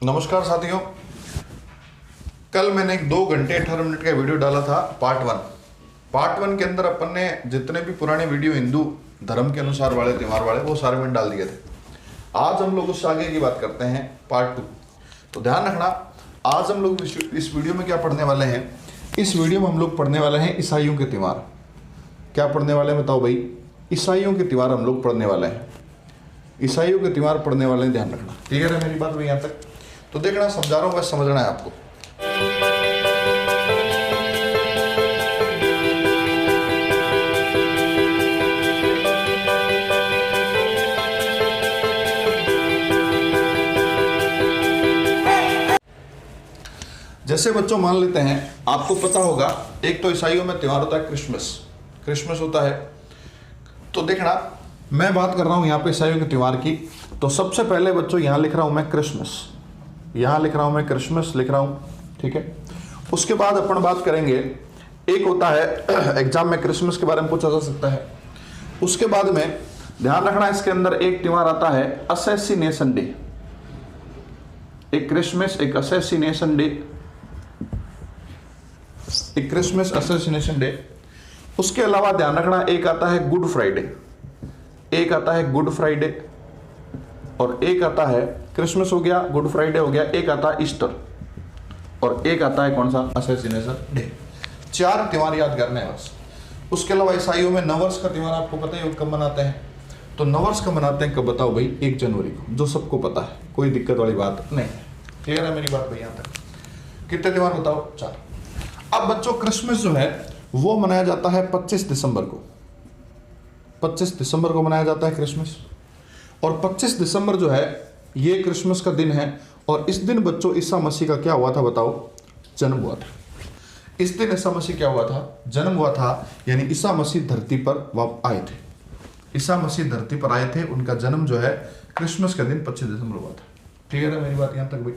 नमस्कार साथियों, कल मैंने एक 2 घंटे 18 मिनट का वीडियो डाला था पार्ट वन के अंदर अपन ने जितने भी पुराने वीडियो हिंदू धर्म के अनुसार वाले त्यौहार वाले वो सारे मैंने डाल दिए थे। आज हम लोग उससे आगे की बात करते हैं पार्ट 2। तो ध्यान रखना, आज हम लोग इस वीडियो में क्या पढ़ने वाले हैं। इस वीडियो में हम लोग पढ़ने वाले हैं ईसाइयों के त्यौहार। क्या पढ़ने वाले हैं बताओ भाई? ईसाइयों के त्यौहार हम लोग पढ़ने वाले हैं। ईसाइयों के त्यौहार पढ़ने वाले हैं, ध्यान रखना। क्लियर है मेरी बात भाई यहाँ तक? तो देखना, समझा रहा हूँ, बस समझना है आपको। जैसे बच्चों मान लेते हैं, आपको पता होगा एक तो ईसाइयों में त्यौहार होता है क्रिसमस होता है। तो देखना, मैं बात कर रहा हूं यहाँ पे ईसाइयों के त्यौहार की। तो सबसे पहले बच्चों यहाँ लिख रहा हूं मैं क्रिसमस, यहाँ लिख रहा हूं मैं क्रिसमस लिख रहा हूं, ठीक है। उसके बाद अपन बात करेंगे, एक होता है एग्जाम में क्रिसमस के बारे में पूछा जा सकता है। उसके बाद में ध्यान रखना, इसके अंदर एक त्यौहार आता है असैसिनेशन डे। एक क्रिसमस, एक असैसिनेशन डे, एक क्रिसमस असैसिनेशन डे। उसके अलावा ध्यान रखना, एक आता है गुड फ्राइडे, एक आता है गुड फ्राइडे, और एक आता है क्रिसमस हो गया, गुड फ्राइडे हो गया, एक आता है ईस्टर, और एक आता है कौन सा? Assassination day. 4 त्यौहार याद करने हैं बस। उसके अलावा ईसाइयों में नववर्ष का त्यौहार आपको पता है कब मनाते हैं। तो नववर्ष का मनाते हैं कब बताओ भाई? 1 जनवरी को, जो सबको पता है, कोई दिक्कत वाली बात नहीं है। क्लियर है मेरी बात भाई यहाँ तक? कितने त्यौहार बताओ? 4। अब बच्चों क्रिसमस जो है वो मनाया जाता है 25 दिसंबर को। 25 दिसंबर को मनाया जाता है क्रिसमस। और 25 दिसंबर जो है ये क्रिसमस का दिन है। और इस दिन बच्चों ईसा मसीह का क्या हुआ था बताओ? जन्म हुआ था। इस दिन ईसा मसीह क्या हुआ था? जन्म हुआ था। यानी ईसा मसीह धरती पर आए थे। ईसा मसीह धरती पर आए थे, उनका जन्म जो है क्रिसमस का दिन 25 दिसंबर हुआ था। क्लियर है मेरी बात यहाँ तक भाई?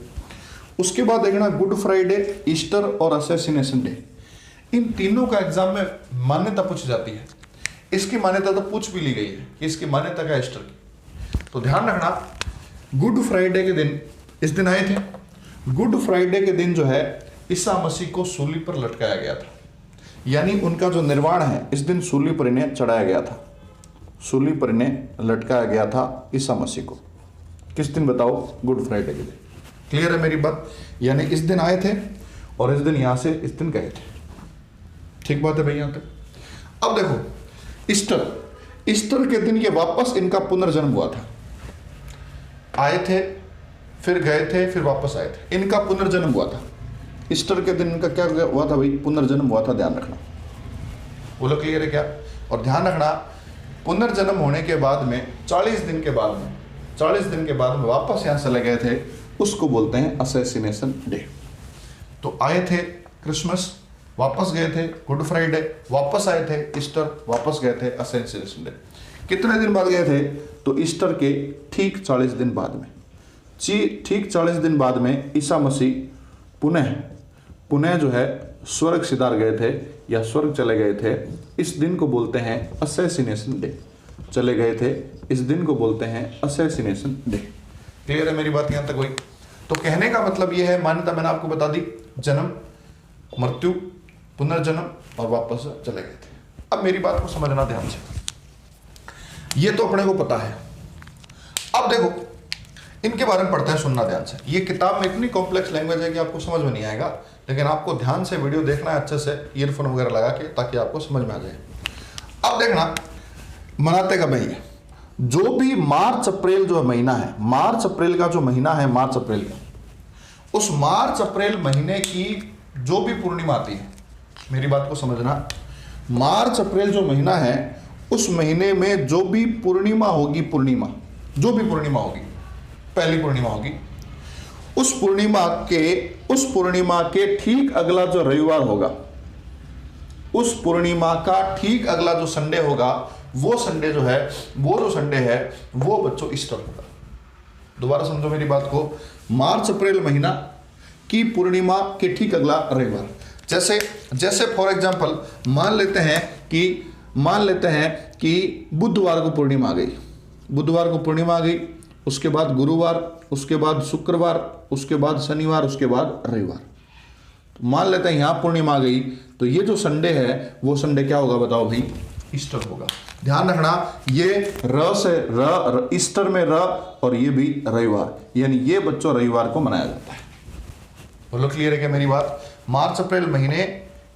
उसके बाद देखना, गुड फ्राइडे, ईस्टर और असैसिनेशन डे, इन तीनों का एग्जाम में मान्यता पूछी जाती है। इसकी मान्यता तो पूछ भी ली गई है कि इसकी मान्यता क्या है ईस्टर की। तो ध्यान रखना, गुड फ्राइडे के दिन, इस दिन आए थे। गुड फ्राइडे के दिन जो है ईसा मसीह को सूली पर लटकाया गया था। यानी उनका जो निर्वाण है, इस दिन सूली पर इन्हें चढ़ाया गया था, सूली पर इन्हें लटकाया गया था ईसा मसीह को। किस दिन बताओ? गुड फ्राइडे के दिन। क्लियर है मेरी बात? यानी इस दिन आए थे और इस दिन यहां से इस दिन गए थे। ठीक बात है भाई यहाँ तक? अब देखो, ईस्टर के दिन ये वापस इनका पुनर्जन्म हुआ था। आए थे, फिर गए थे, फिर वापस आए थे, इनका पुनर्जन्म हुआ था। ईस्टर के दिन इनका क्या हुआ था भाई? पुनर्जन्म हुआ था। ध्यान रखना, बोलो क्लियर है क्या? और ध्यान रखना, पुनर्जन्म होने के बाद में 40 दिन के बाद में वापस यहां चले गए थे, उसको बोलते हैं असैसिनेशन डे। तो आए थे क्रिसमस, वापस गए थे गुड फ्राइडे, वापस आए थे ईस्टर, वापस गए थे असैसिनेशन डे। कितने दिन बाद गए थे? तो ईस्टर के ठीक 40 दिन बाद में, ठीक 40 दिन बाद में ईसा मसीह पुनः जो है स्वर्ग सिधार गए थे या स्वर्ग चले गए थे। इस दिन को बोलते हैं असैसिनेशन डे। चले गए थे, इस दिन को बोलते हैं असैसिनेशन डे। क्लियर है मेरी बात यहाँ तक भाई? तो कहने का मतलब यह है, मान्यता मैंने आपको बता दी, जन्म, मृत्यु, पुनर्जन्म और वापस चले गए थे। अब मेरी बात को समझना ध्यान से, ये तो अपने को पता है। अब देखो, इनके बारे में पढ़ते हैं, सुनना ध्यान से। ये किताब में इतनी कॉम्प्लेक्स लैंग्वेज है कि आपको समझ में नहीं आएगा, लेकिन आपको ध्यान से वीडियो देखना है अच्छे से, ईयरफोन वगैरह लगा के, ताकि आपको समझ में आ जाए। अब देखना, मनाते कब है ये? जो भी मार्च अप्रैल जो महीना है, मार्च अप्रैल का जो महीना है, मार्च अप्रैल का, उस मार्च अप्रैल महीने की जो भी पूर्णिमा आती है, मेरी बात को समझना, मार्च अप्रैल जो महीना है, उस महीने में जो भी पूर्णिमा होगी, जो भी पूर्णिमा होगी, पहली पूर्णिमा होगी, उस पूर्णिमा के ठीक अगला जो रविवार होगा, उस पूर्णिमा का ठीक अगला जो संडे होगा, वो संडे जो है, वो बच्चों ईस्टर होगा। दोबारा समझो मेरी बात को, मार्च अप्रैल महीना की पूर्णिमा के ठीक अगला रविवार। जैसे फॉर एग्जांपल मान लेते हैं कि बुधवार को पूर्णिमा आ गई, उसके बाद गुरुवार, उसके बाद शुक्रवार, उसके बाद शनिवार, उसके बाद रविवार। तो मान लेते हैं यहाँ पूर्णिमा आ गई, तो ये जो संडे है वो संडे क्या होगा बताओ भाई? ईस्टर होगा। ध्यान रखना, ये र से र, ईस्टर में र, और ये भी रविवार, यानी ये बच्चों रविवार को मनाया जाता है। बोलो क्लियर है क्या मेरी बात? मार्च अप्रैल महीने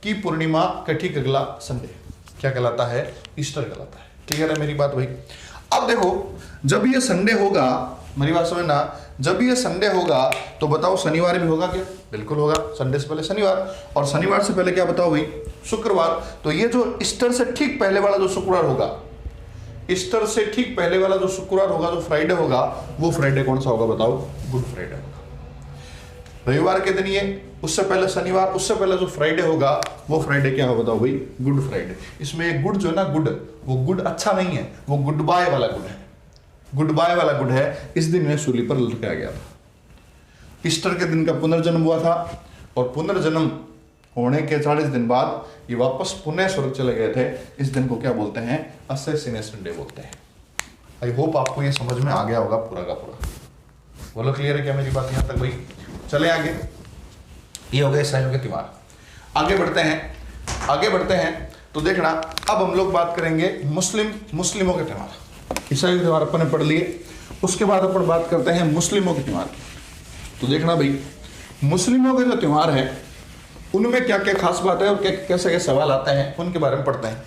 की पूर्णिमा का ठीक अगला संडे क्या कहलाता है? ईस्टर कहलाता है। क्लियर है मेरी बात भाई? अब देखो, जब ये संडे होगा, मेरी बात समझना, जब ये संडे होगा तो बताओ शनिवार भी होगा क्या? बिल्कुल होगा। संडे से पहले शनिवार, और शनिवार से पहले क्या बताओ भाई? शुक्रवार। तो ये जो ईस्टर से ठीक पहले वाला जो शुक्रवार होगा, ईस्टर से ठीक पहले वाला जो शुक्रवार होगा, जो फ्राइडे होगा, वो फ्राइडे कौन सा होगा बताओ? गुड फ्राइडे होगा। रविवार के दिन ये, उससे पहले शनिवार, उससे पहले जो फ्राइडे होगा वो फ्राइडे क्या होगा बताओ भाई? Good Friday. इसमें गुड जो है ना, गुड, वो गुड अच्छा नहीं है, वो गुड बाय वाला गुड है। गुड बाय वाला गुड है। इस दिन में सूली पर लटकाया गया था। ईस्टर के दिन का पुनर्जन्म हुआ था, और पुनर्जन्म होने के 40 दिन बाद ये वापस पुनः स्वर्ग चले गए थे। इस दिन को क्या बोलते हैं? असैसिनेशन डे बोलते हैं। आई होप आपको ये समझ में आ गया होगा पूरा का पूरा। बोलो क्लियर है क्या मेरी बात यहाँ तक भाई? चले आगे। ये हो गए ईसाइयों के त्योहार। आगे बढ़ते हैं तो देखना, अब हम लोग बात करेंगे मुस्लिमों के त्योहार। ईसाई के त्योहार अपन ने पढ़ लिए, उसके बाद अपन बात करते हैं मुस्लिमों के त्योहार। तो देखना भाई, मुस्लिमों के जो त्योहार है उनमें क्या क्या खास बात है और क्या कैसे क्या सवाल आते हैं, उनके बारे में पढ़ते हैं।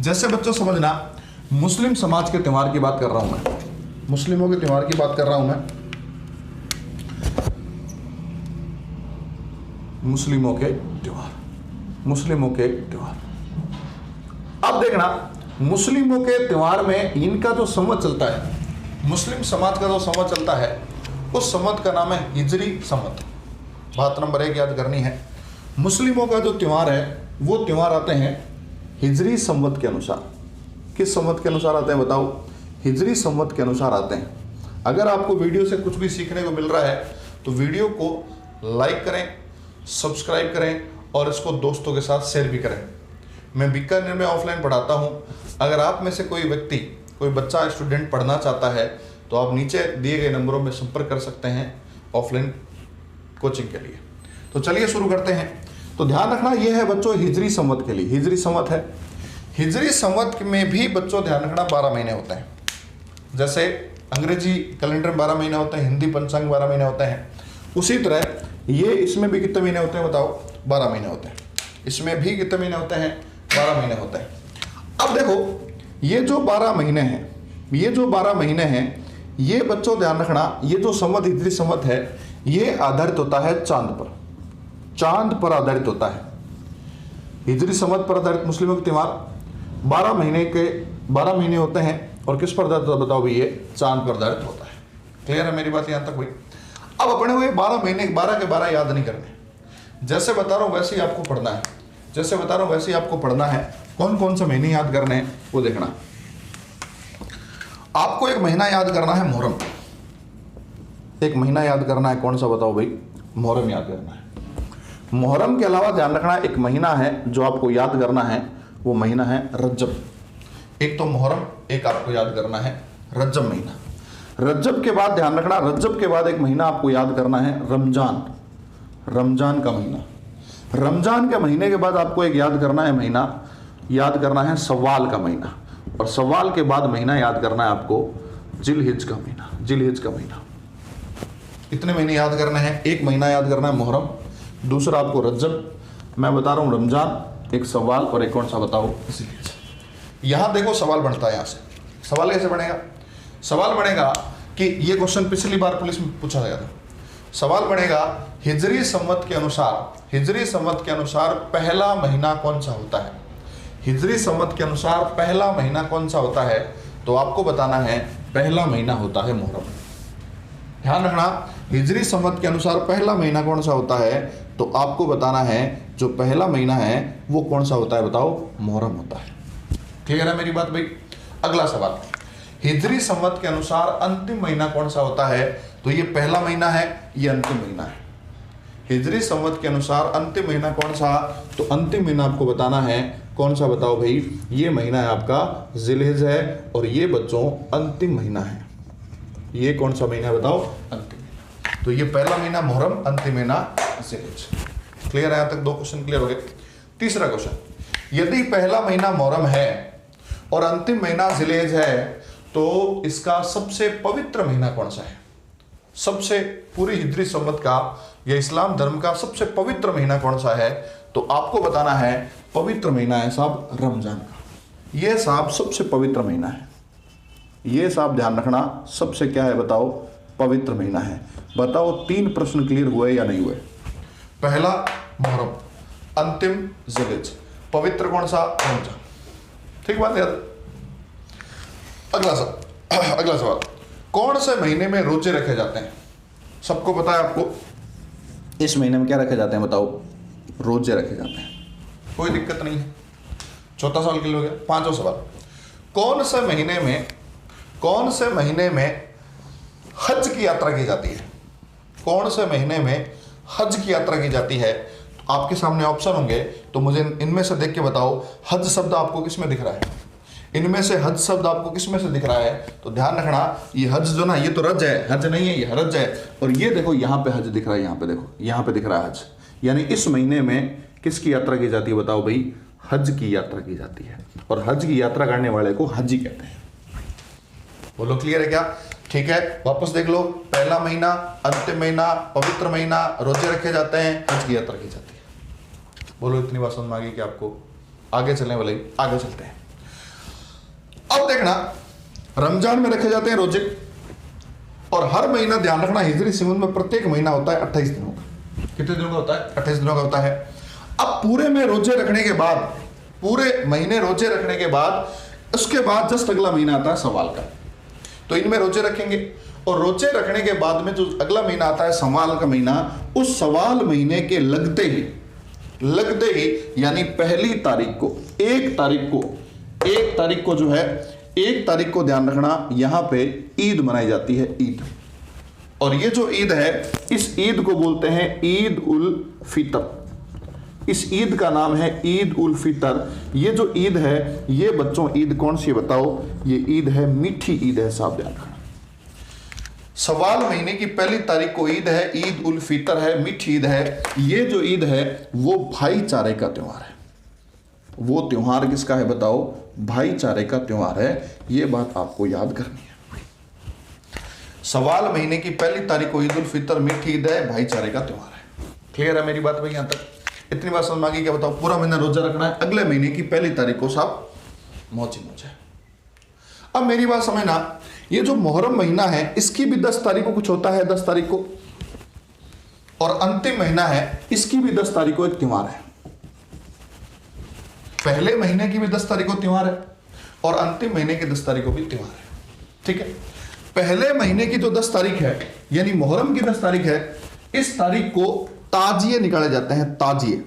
जैसे बच्चों समझना, मुस्लिम समाज के त्योहार की बात कर रहा हूं मैं, मुस्लिमों के त्योहार की बात कर रहा हूं मैं। मुस्लिमों के त्योहार। अब देखना, मुस्लिमों के त्योहार में इनका जो संवत चलता है, मुस्लिम समाज का जो संवत चलता है, उस संवत का नाम है हिजरी संवत। बात नंबर 1 याद करनी है। मुस्लिमों का जो त्योहार है वो त्योहार आते हैं हिजरी संवत के अनुसार। किस संवत के अनुसार आते हैं बताओ? हिजरी संवत के अनुसार आते हैं। अगर आपको वीडियो से कुछ भी सीखने को मिल रहा है तो वीडियो को लाइक करें, सब्सक्राइब करें, और इसको दोस्तों के साथ शेयर भी करें। मैं बीकानेर में ऑफलाइन पढ़ाता हूं। अगर आप में से कोई व्यक्ति, कोई बच्चा, स्टूडेंट पढ़ना चाहता है तो आप नीचे दिए गए नंबरों में संपर्क कर सकते हैं ऑफलाइन कोचिंग के लिए। तो चलिए शुरू करते हैं। तो ध्यान रखना, यह है बच्चों हिजरी संवत के लिए। हिजरी संवत है। हिजरी संवत में भी बच्चों ध्यान रखना 12 महीने होते हैं। जैसे अंग्रेजी कैलेंडर में 12 महीने होते हैं, हिंदी पंचांग 12 महीने होते हैं, उसी तरह ये इसमें भी कितने महीने होते हैं बताओ? 12 महीने होते हैं। इसमें भी कितने महीने होते हैं? 12 महीने होते हैं। अब देखो, ये जो 12 महीने हैं, ये बच्चों ध्यान रखना, ये जो संवत, हिजरी संवत है, ये आधारित होता है चांद पर आधारित होता है। हिजरी संवत पर आधारित मुस्लिमों के त्योहार 12 महीने होते हैं, और किस पर आधारित होता है बताओ भाई? ये चांद पर आधारित होता है। क्लियर है मेरी बात यहाँ तक भाई? अब अपने को ये 12 महीने 12 के 12 याद नहीं करने। जैसे बता रहा हूँ वैसे ही आपको पढ़ना है। कौन कौन से महीने याद करने हैं वो देखना। आपको एक महीना याद करना है मुहर्रम। एक महीना याद करना है, कौन सा बताओ भाई? मुहर्रम याद करना है। मुहर्रम के अलावा ध्यान रखना, एक महीना है जो आपको याद करना है, वो महीना है रज्जब। एक तो मुहर्रम, एक आपको याद करना है रज्जब महीना। रज्जब के बाद ध्यान रखना, रज्जब के बाद एक महीना आपको याद करना है रमजान का महीना। रमजान के महीने के बाद आपको एक याद करना है सवाल का महीना, और सवाल के बाद महीना याद करना है आपको जिलहिज का महीना। इतने महीने याद करने हैं। एक महीना याद करना है मुहर्रम, दूसरा आपको रज्जब, मैं बता रहा हूँ रमजान, एक सवाल, और एक कौन सा बताओ? जिलहिज। यहाँ देखो सवाल बनता है। यहाँ से सवाल कैसे बनेगा? सवाल बनेगा कि ये क्वेश्चन पिछली बार पुलिस में पूछा गया था। सवाल बनेगा, हिजरी संवत के अनुसार पहला महीना कौन सा होता है? हिजरी संवत के अनुसार पहला महीना कौन सा होता है? तो आपको बताना है पहला महीना होता है मुहर्रम। ध्यान रखना, हिजरी संवत के अनुसार पहला महीना कौन सा होता है? तो आपको बताना है जो पहला महीना है वो कौन सा होता है बताओ? मुहर्रम होता है। क्लियर है मेरी बात भाई? अगला सवाल, हिजरी संवत के अनुसार अंतिम महीना कौन सा होता है? तो ये पहला महीना है, ये अंतिम महीना है। हिजरी संवत के अनुसार अंतिम महीना कौन सा? तो अंतिम महीना आपको बताना है कौन सा बताओ भाई? ये महीना है आपका जिलहिज है, और ये बच्चों अंतिम महीना है। ये कौन सा महीना है बताओ? अंतिम महीना। तो ये पहला महीना मुहर्रम, अंतिम महीना जिलहिज। क्लियर है? यहां तक 2 क्वेश्चन क्लियर हो गए। तीसरा क्वेश्चन, यदि पहला महीना मुहर्रम है और अंतिम महीना जिलहिज है तो इसका सबसे पवित्र महीना कौन सा है? सबसे पूरी हिजरी संवत का या इस्लाम धर्म का सबसे पवित्र महीना कौन सा है? तो आपको बताना है पवित्र महीना है साहब रमजान का। यह साहब सबसे पवित्र महीना है। ये साहब ध्यान रखना, सबसे क्या है बताओ? पवित्र महीना है। बताओ 3 प्रश्न क्लियर हुए या नहीं हुए? पहला मुहर्रम, अंतिम जिलहिज, पवित्र कौन सा? रमजान। ठीक बात है यार। अगला सवाल, कौन से महीने में रोजे रखे जाते हैं? सबको पता है आपको इस महीने में क्या रखे जाते हैं बताओ? रोजे रखे जाते हैं, कोई दिक्कत नहीं है। चौथा सवाल क्लियर हो गया। 5वां सवाल, कौन से महीने में हज की यात्रा की जाती है? कौन से महीने में हज की यात्रा की जाती है? तो आपके सामने ऑप्शन होंगे, तो मुझे इनमें से देख के बताओ हज शब्द आपको किस में दिख रहा है? इनमें से हज शब्द आपको किस में से दिख रहा है? तो ध्यान रखना, ये हज जो ना, ये तो रज है, हज नहीं है, ये हरज है। और ये देखो यहाँ पे हज दिख रहा है, यहाँ पे देखो, यहाँ पे दिख रहा है हज। यानी इस महीने में किसकी यात्रा की जाती है बताओ भाई? हज की यात्रा की जाती है। और हज की यात्रा करने वाले को हजी कहते हैं। बोलो क्लियर है क्या? ठीक है, वापस देख लो। पहला महीना, अंतिम महीना, पवित्र महीना, रोजे रखे जाते हैं, हज की यात्रा की जाती है। बोलो इतनी बात समझ में आ गई कि आपको? आगे चलने वाले, आगे चलते हैं। अब देखना, रमजान में रखे जाते हैं रोजे, और हर महीना ध्यान रखना हिजरी संवत में प्रत्येक महीना होता है 28 दिनों का। कितने दिनों का होता है? 28 दिनों का होता है। अब पूरे में रोजे रखने के बाद, पूरे महीने रोजे रखने के बाद, उसके बाद जस्ट अगला महीना आता है सवाल का। तो इनमें रोजे रखेंगे, और रोजे रखने के बाद में जो अगला महीना आता है सवाल का महीना, उस सवाल महीने के लगते ही यानी पहली तारीख को, एक तारीख को जो है, 1 तारीख को ध्यान रखना, यहां पे ईद मनाई जाती है, ईद। और ये जो ईद है, इस ईद को बोलते हैं ईद उल फितर। इस ईद का नाम है ईद उल फितर। ये जो ईद है, ये बच्चों ईद कौन सी बताओ? ये ईद है, मीठी ईद है साहब, ध्यान रखना। सवाल महीने की पहली तारीख को ईद है, ईद उल फितर है, मीठी ईद है। ये जो ईद है वो भाईचारे का त्योहार है। वो त्योहार किसका है बताओ? भाईचारे का त्योहार है। ये बात आपको याद करनी है। सवाल महीने की पहली तारीख को ईद उल फितर, मीठी ईद है, भाईचारे का त्योहार है। क्लियर है मेरी बात भाई? यहां तक इतनी बात समझ में आ गई? क्या बताओ? पूरा महीना रोजा रखना है, अगले महीने की पहली तारीख को साहब मौज है। अब मेरी बात समझना, ये जो मुहर्रम महीना है, इसकी भी 10 तारीख को कुछ होता है, 10 तारीख को, और अंतिम महीना है, इसकी भी 10 तारीख को एक त्योहार है। पहले महीने की भी 10 तारीख को त्योहार है, और अंतिम महीने की 10 तारीख को भी त्योहार है। ठीक है, पहले महीने की जो 10 तारीख है, यानी मुहर्रम की 10 तारीख है, इस तारीख को ताजिए निकाले जाते हैं, ताजिए।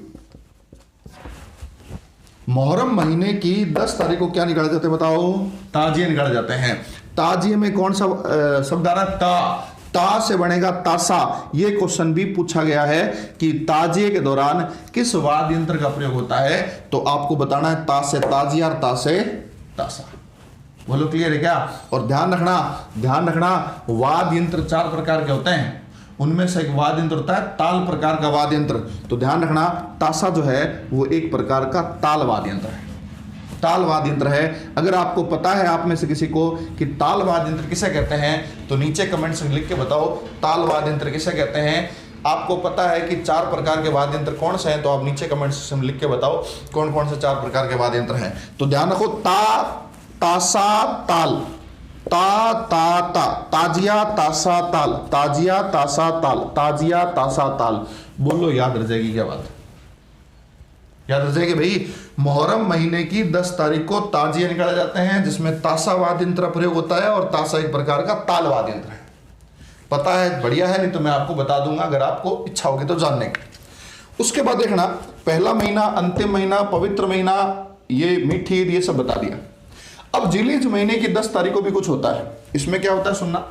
मुहर्रम महीने की 10 तारीख को क्या निकाले जाते हैं बताओ? ताजिए निकाले जाते हैं। ताजिए में कौन सा शब्द आ रहा है? ता से बनेगा तासा। ये क्वेश्चन भी पूछा गया है कि ताजिए के दौरान किस वाद्य यंत्र का प्रयोग होता है? तो आपको बताना है ता से ताजिया और ता से तासा। बोलो क्लियर है क्या? और ध्यान रखना वाद्य यंत्र 4 प्रकार के होते हैं। उनमें से एक वाद्य यंत्र होता है ताल प्रकार का वाद्य यंत्र। तो ध्यान रखना, तासा जो है वो एक प्रकार का ताल वाद्य यंत्र है, ताल वाद्य यंत्र है। अगर आपको पता है आप में से किसी को कि ताल वाद्य यंत्र किसे कहते हैं, तो नीचे कमेंट्स में लिख के बताओ ताल वाद्य यंत्र किसे कहते हैं। आपको पता है कि 4 प्रकार के वाद्य यंत्र कौन से हैं, तो आप नीचे कमेंट्स में लिख के बताओ कौन कौन से 4 प्रकार के वाद्य यंत्र हैं। तो ध्यान रखो, ता, तासा, ताल, ता ता ता, ताजिया तासा ताल, ताजिया तासा ताल, ताजिया तासा ताल। बोलो याद रह जाएगी क्या बात? याद रह जाएगी भाई। मुहर्रम महीने की 10 तारीख को ताजिए निकाले जाते हैं, जिसमें तासा वाद्य यंत्र प्रयोग होता है, और तासा एक प्रकार का ताल वाद्य यंत्र है। पता है? बढ़िया है, नहीं तो मैं आपको बता दूंगा अगर आपको इच्छा होगी तो जानने की। उसके बाद देखना, पहला महीना, अंतिम महीना, पवित्र महीना, ये मीठी ईद, ये सब बता दिया। अब जिलहिज महीने की 10 तारीख को भी कुछ होता है। इसमें क्या होता है सुनना,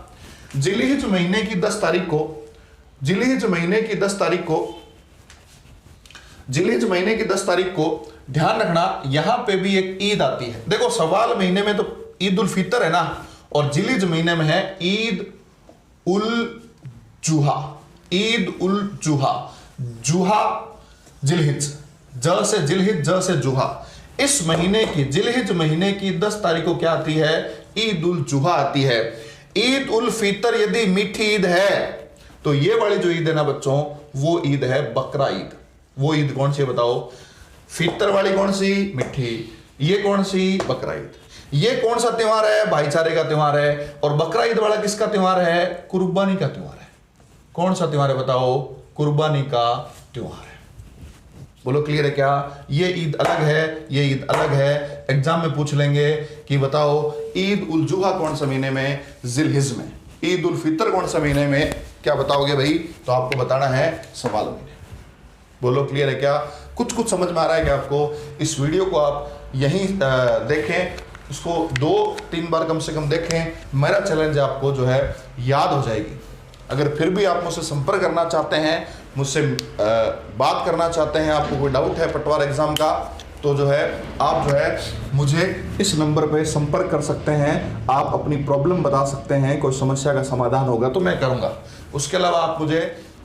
जिलहिज महीने की 10 तारीख को, जिलहिज महीने की 10 तारीख को, जिलहिज महीने की 10 तारीख को ध्यान रखना, यहां पे भी एक ईद आती है। देखो सवाल महीने में तो ईद उल फितर है ना, और जिलहिज महीने में है ईद उल जुहा, ईद उल जुहा, जुहा जिलहिज, ज से जिलहिज, ज से जुहा। इस महीने की, जिलहिज महीने की 10 तारीख को क्या आती है? ईद उल जुहा आती है। ईद उल फितर यदि मीठी ईद है तो ये वाली जो ईद है ना बच्चों, वो ईद है बकरा ईद। वो ईद कौन सी है बताओ? फितर वाली कौन सी? मीठी। ये कौन सी? बकरा ईद। ये कौन सा त्योहार है? भाईचारे का त्योहार है। और बकरा ईद वाला किसका त्योहार है? कुर्बानी का त्योहार है। कौन सा त्योहार है बताओ? कुर्बानी का त्योहार है। बोलो क्लियर है क्या? ये ईद अलग है, ये ईद अलग है। एग्जाम में पूछ लेंगे कि बताओ ईद उल जुहा कौन सा महीने में? जिलहिज में। ईद उल फितर कौन सा महीने में? क्या बताओगे भाई? तो आपको बताना है सवाल में। बोलो क्लियर है क्या? कुछ कुछ समझ में आ रहा है क्या आपको? इस वीडियो को आप यहीं देखें, इसको 2-3 बार कम से कम देखें। मेरा चैलेंज है आपको जो है याद हो जाएगी। अगर फिर भी आप मुझसे संपर्क करना चाहते हैं, मुझसे बात करना चाहते हैं, आपको कोई डाउट है पटवार एग्जाम का, तो जो है आप जो है मुझे इस नंबर पे संपर्क कर सकते हैं। आप अपनी प्रॉब्लम बता सकते हैं, कोई समस्या का समाधान होगा तो मैं करूँगा। उसके अलावा आप मुझे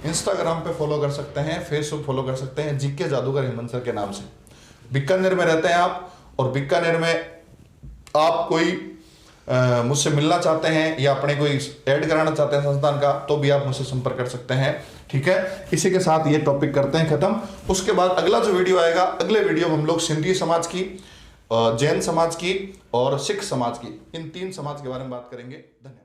इंस्टाग्राम पे फॉलो कर सकते हैं, फेसबुक फॉलो कर सकते हैं, जीके जादूगर हेमंत सर के नाम से। बीकानेर में रहते हैं आप, और बीकानेर में आप कोई मुझसे मिलना चाहते हैं या अपने कोई ऐड कराना चाहते हैं संस्थान का, तो भी आप मुझसे संपर्क कर सकते हैं। ठीक है, इसी के साथ ये टॉपिक करते हैं खत्म। उसके बाद अगला जो वीडियो आएगा, अगले वीडियो में हम लोग सिंधी समाज की, जैन समाज की और सिख समाज की, इन 3 समाज के बारे में बात करेंगे। धन्यवाद।